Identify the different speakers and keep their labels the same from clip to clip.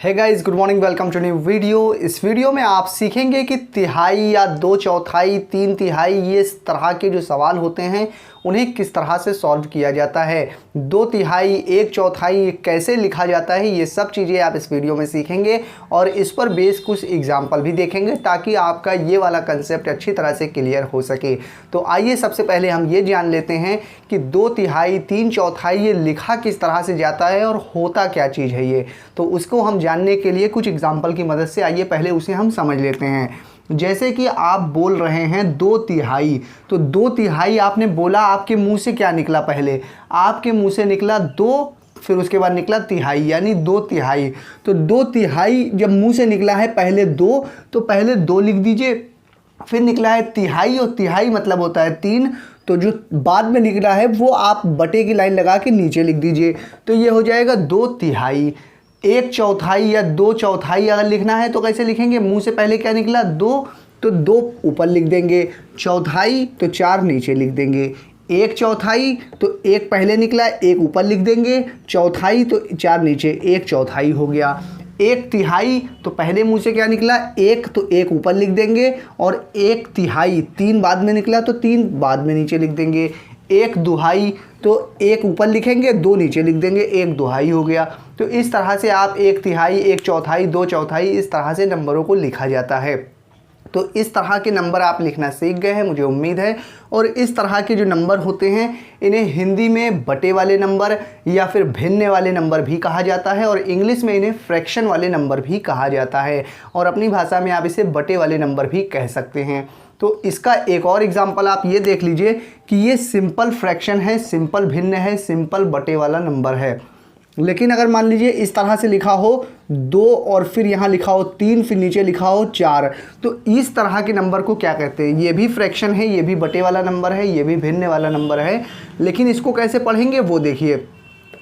Speaker 1: Hey guys, good morning, welcome to new video. इस वीडियो में आप सीखेंगे कि तिहाई या दो चौथाई, तीन तिहाई, ये इस तरह के जो सवाल होते हैं उन्हें किस तरह से सॉल्व किया जाता है। दो तिहाई, एक चौथाई कैसे लिखा जाता है, ये सब चीज़ें आप इस वीडियो में सीखेंगे और इस पर बेस कुछ एग्जाम्पल भी देखेंगे ताकि आपका ये वाला कंसेप्ट अच्छी तरह से क्लियर हो सके। तो आइए सबसे पहले हम ये जान लेते हैं कि दो तिहाई, तीन चौथाई ये लिखा किस तरह से जाता है और होता क्या चीज़ है ये। तो उसको हम जानने के लिए कुछ एग्जाम्पल की मदद से आइए पहले उसे हम समझ लेते हैं। जैसे कि आप बोल रहे हैं दो तिहाई, तो दो तिहाई आपने बोला, आपके मुंह से क्या निकला? पहले आपके मुंह से निकला दो, फिर उसके बाद निकला तिहाई, यानी दो तिहाई। तो दो तिहाई जब मुंह से निकला है पहले दो, तो पहले दो लिख दीजिए। फिर निकला है तिहाई, और तिहाई मतलब होता है तीन, तो जो बाद में निकला है वो आप बटे की लाइन लगा के नीचे लिख दीजिए। तो ये हो जाएगा दो तिहाई। एक चौथाई या दो चौथाई अगर लिखना है तो कैसे लिखेंगे? मुंह से पहले क्या निकला? दो, तो दो ऊपर लिख देंगे। चौथाई तो चार नीचे लिख देंगे। एक चौथाई तो एक पहले निकला, एक ऊपर लिख देंगे। चौथाई तो चार नीचे, एक चौथाई हो गया। एक तिहाई तो पहले मुंह से क्या निकला? एक, तो एक ऊपर लिख देंगे। और एक तिहाई, तीन बाद में निकला तो तीन बाद में नीचे लिख देंगे। एक दुहाई तो एक ऊपर लिखेंगे, दो नीचे लिख देंगे, एक दुहाई हो गया। तो इस तरह से आप एक तिहाई, एक चौथाई, दो चौथाई, इस तरह से नंबरों को लिखा जाता है। तो इस तरह के नंबर आप लिखना सीख गए हैं, मुझे उम्मीद है। और इस तरह के जो नंबर होते हैं इन्हें हिंदी में बटे वाले नंबर या फिर भिन्न वाले नंबर भी कहा जाता है, और इंग्लिश में इन्हें फ्रैक्शन वाले नंबर भी कहा जाता है, और अपनी भाषा में आप इसे बटे वाले नंबर भी कह सकते हैं। तो इसका एक और एग्जाम्पल आप ये देख लीजिए कि ये सिंपल फ्रैक्शन है, सिंपल भिन्न है, सिंपल बटे वाला नंबर है। लेकिन अगर मान लीजिए इस तरह से लिखा हो दो और फिर यहाँ लिखा हो तीन, फिर नीचे लिखा हो चार, तो इस तरह के नंबर को क्या कहते हैं? ये भी फ्रैक्शन है, ये भी बटे वाला नंबर है, ये भी भिन्न वाला नंबर है। लेकिन इसको कैसे पढ़ेंगे वो देखिए।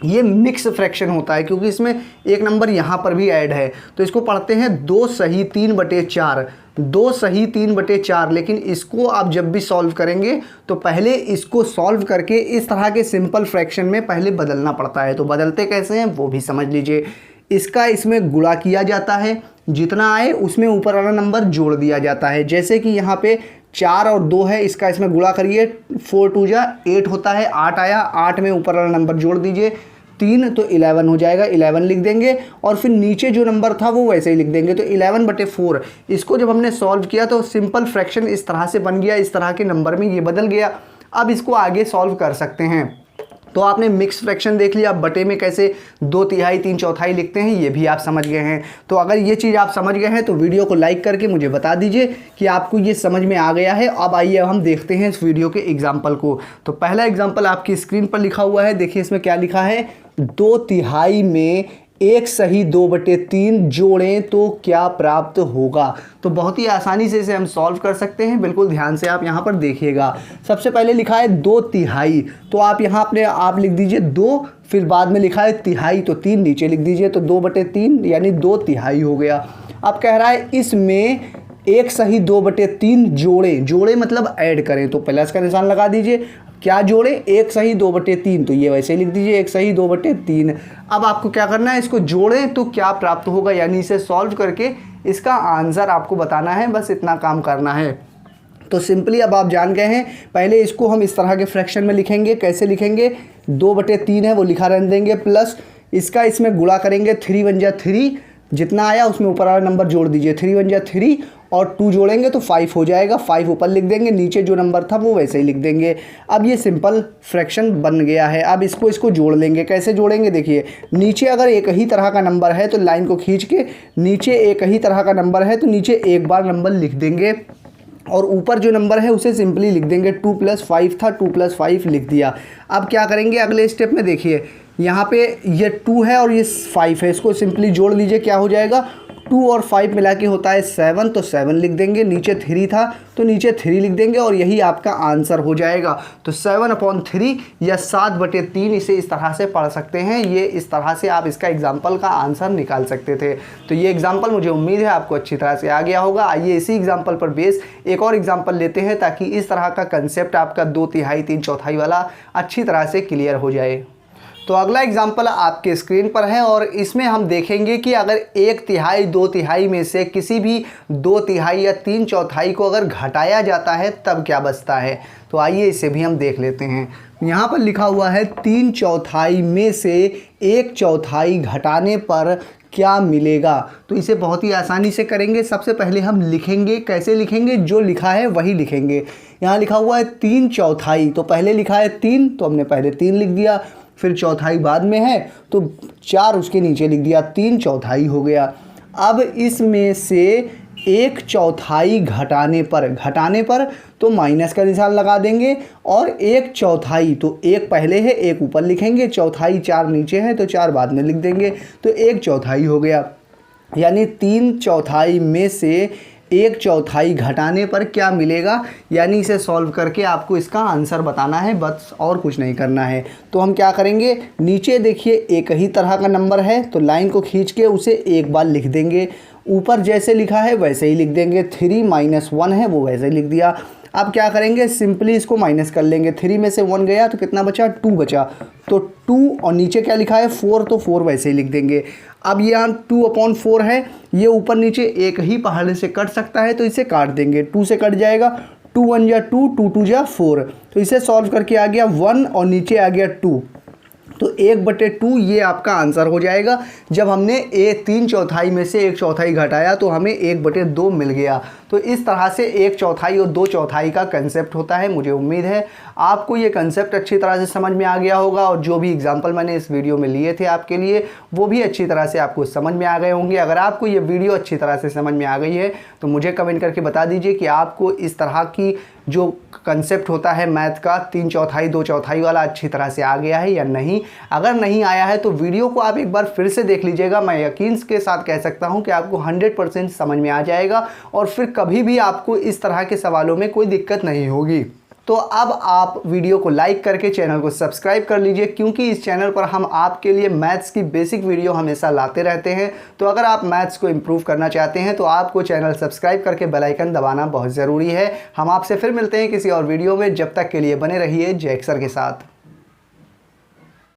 Speaker 1: ये मिक्स फ्रैक्शन होता है क्योंकि इसमें एक नंबर यहाँ पर भी ऐड है। तो इसको पढ़ते हैं दो सही तीन बटे चार, दो सही तीन बटे चार। लेकिन इसको आप जब भी सॉल्व करेंगे तो पहले इसको सॉल्व करके इस तरह के सिंपल फ्रैक्शन में पहले बदलना पड़ता है। तो बदलते कैसे हैं वो भी समझ लीजिए। इसका इसमें गुणा किया जाता है, जितना आए उसमें ऊपर वाला नंबर जोड़ दिया जाता है। जैसे कि यहाँ पे चार और दो है, इसका इसमें गुणा करिए, 4 2 जा 8 होता है, 8 आया, 8 में ऊपर वाला नंबर जोड़ दीजिए, 3 तो 11 हो जाएगा, 11 लिख देंगे। और फिर नीचे जो नंबर था वो वैसे ही लिख देंगे। तो 11 बटे 4, इसको जब हमने सॉल्व किया तो सिंपल फ्रैक्शन इस तरह से बन गया, इस तरह के नंबर में ये बदल गया। अब इसको आगे सॉल्व कर सकते हैं। तो आपने मिक्स फ्रैक्शन देख लिया, अब बटे में कैसे दो तिहाई तीन चौथाई लिखते हैं ये भी आप समझ गए हैं। तो अगर ये चीज़ आप समझ गए हैं तो वीडियो को लाइक करके मुझे बता दीजिए कि आपको ये समझ में आ गया है। अब आइए हम देखते हैं इस वीडियो के एग्जाम्पल को। तो पहला एग्जाम्पल आपकी स्क्रीन पर लिखा हुआ है, देखिए इसमें क्या लिखा है। दो तिहाई में एक सही दो बटे तीन जोड़ें तो क्या प्राप्त होगा? तो बहुत ही आसानी से इसे हम सॉल्व कर सकते हैं, बिल्कुल ध्यान से आप यहाँ पर देखिएगा। सबसे पहले लिखा है दो तिहाई, तो आप यहाँ अपने आप लिख दीजिए दो, फिर बाद में लिखा है तिहाई तो तीन नीचे लिख दीजिए, तो दो बटे तीन यानी दो तिहाई हो गया। अब कह रहा है इसमें एक सही दो बटे तीन जोड़े, जोड़े मतलब ऐड करें, तो प्लस का निशान लगा दीजिए। क्या जोड़े? एक सही दो बटे तीन, तो ये वैसे लिख दीजिए एक सही दो बटे तीन। अब आपको क्या करना है, इसको जोड़ें तो क्या प्राप्त होगा, यानी इसे सॉल्व करके इसका आंसर आपको बताना है, बस इतना काम करना है। तो सिंपली अब आप जान गए हैं। पहले इसको हम इस तरह के फ्रैक्शन में लिखेंगे। कैसे लिखेंगे? दो बटे तीन है वो लिखा रहने देंगे, प्लस इसका इसमें गुणा करेंगे, 3 1 जा 3, जितना आया उसमें ऊपर वाला नंबर जोड़ दीजिए, 3 1 जा 3 और 2 जोड़ेंगे तो 5 हो जाएगा, 5 ऊपर लिख देंगे, नीचे जो नंबर था वो वैसे ही लिख देंगे। अब ये सिंपल फ्रैक्शन बन गया है। अब इसको जोड़ लेंगे। कैसे जोड़ेंगे? देखिए, नीचे अगर एक ही तरह का नंबर है तो लाइन को खींच के नीचे एक ही तरह का नंबर है तो नीचे एक बार नंबर लिख देंगे, और ऊपर जो नंबर है उसे सिंपली लिख देंगे। 2 + 5 था, 2 + 5 लिख दिया। अब क्या करेंगे अगले स्टेप में? देखिए यहाँ पे ये 2 है और ये 5 है, इसको सिंपली जोड़ लीजिए। क्या हो जाएगा? 2 और 5 मिला के होता है 7, तो 7 लिख देंगे। नीचे 3 था तो नीचे 3 लिख देंगे, और यही आपका आंसर हो जाएगा। तो 7/3 या 7/3 इसे इस तरह से पढ़ सकते हैं। ये इस तरह से आप इसका एग्जाम्पल का आंसर निकाल सकते थे। तो ये एग्जाम्पल मुझे उम्मीद है आपको अच्छी तरह से आ गया होगा। आइए इसी एग्जाम्पल पर बेस एक और एग्जाम्पल लेते हैं ताकि इस तरह का कंसेप्ट आपका दो तिहाई तीन चौथाई वाला अच्छी तरह से क्लियर हो जाए। तो अगला एग्जाम्पल आपके स्क्रीन पर है और इसमें हम देखेंगे कि अगर 1/3 2/3 में से किसी भी 2/3 या 3/4 को अगर घटाया जाता है तब क्या बचता है। तो आइए इसे भी हम देख लेते हैं। यहाँ पर लिखा हुआ है 3/4 में से 1/4 घटाने पर क्या मिलेगा। तो इसे बहुत ही आसानी से करेंगे। सबसे पहले हम लिखेंगे, कैसे लिखेंगे, जो लिखा है वही लिखेंगे। यहाँ लिखा हुआ है 3/4, तो पहले लिखा है 3 तो हमने पहले 3 लिख दिया, फिर चौथाई बाद में है तो 4 उसके नीचे लिख दिया, 3/4 हो गया। अब इसमें से 1/4 घटाने पर तो माइनस का निशान लगा देंगे और 1/4 तो 1 पहले है 1 ऊपर लिखेंगे, चौथाई 4 नीचे है तो 4 बाद में लिख देंगे, तो 1/4 हो गया। यानी 3/4 में से 1/4 घटाने पर क्या मिलेगा, यानी इसे सॉल्व करके आपको इसका आंसर बताना है, बस और कुछ नहीं करना है। तो हम क्या करेंगे, नीचे देखिए एक ही तरह का नंबर है तो लाइन को खींच के उसे एक बार लिख देंगे, ऊपर जैसे लिखा है वैसे ही लिख देंगे। 3 - 1 है वो वैसे ही लिख दिया। अब क्या करेंगे, सिंपली इसको माइनस कर लेंगे। 3 में से 1 गया तो कितना बचा, 2 बचा, तो 2 और नीचे क्या लिखा है 4, तो 4 वैसे ही लिख देंगे। अब यहाँ 2/4 है, ये ऊपर नीचे एक ही पहाड़े से कट सकता है तो इसे काट देंगे, 2 से कट जाएगा, 2 × 1 = 2, 2 × 2 = 4, तो इसे सॉल्व करके आ गया 1 और नीचे आ गया 2, तो 1/2 ये आपका आंसर हो जाएगा। जब हमने 3/4 में से 1/4 घटाया तो हमें 1/2 मिल गया। तो इस तरह से 1/4 और 2/4 का कंसेप्ट होता है। मुझे उम्मीद है आपको ये कंसेप्ट अच्छी तरह से समझ में आ गया होगा और जो भी एग्जाम्पल मैंने इस वीडियो में लिए थे आपके लिए वो भी अच्छी तरह से आपको समझ में आ गए होंगे। अगर आपको ये वीडियो अच्छी तरह से समझ में आ गई है तो मुझे कमेंट करके बता दीजिए कि आपको इस तरह की जो कंसेप्ट होता है मैथ का 3/4 2/4 वाला अच्छी तरह से आ गया है या नहीं। अगर नहीं आया है तो वीडियो को आप एक बार फिर से देख लीजिएगा। मैं यकीन के साथ कह सकता हूं कि आपको 100% समझ में आ जाएगा और फिर कभी भी आपको इस तरह के सवालों में कोई दिक्कत नहीं होगी। तो अब आप वीडियो को लाइक करके चैनल को सब्सक्राइब कर लीजिए, क्योंकि इस चैनल पर हम आपके लिए मैथ्स की बेसिक वीडियो हमेशा लाते रहते हैं। तो अगर आप मैथ्स को इम्प्रूव करना चाहते हैं तो आपको चैनल सब्सक्राइब करके बेल आइकन दबाना बहुत ज़रूरी है। हम आपसे फिर मिलते हैं किसी और वीडियो में, जब तक के लिए बने रहिए जय सर के साथ।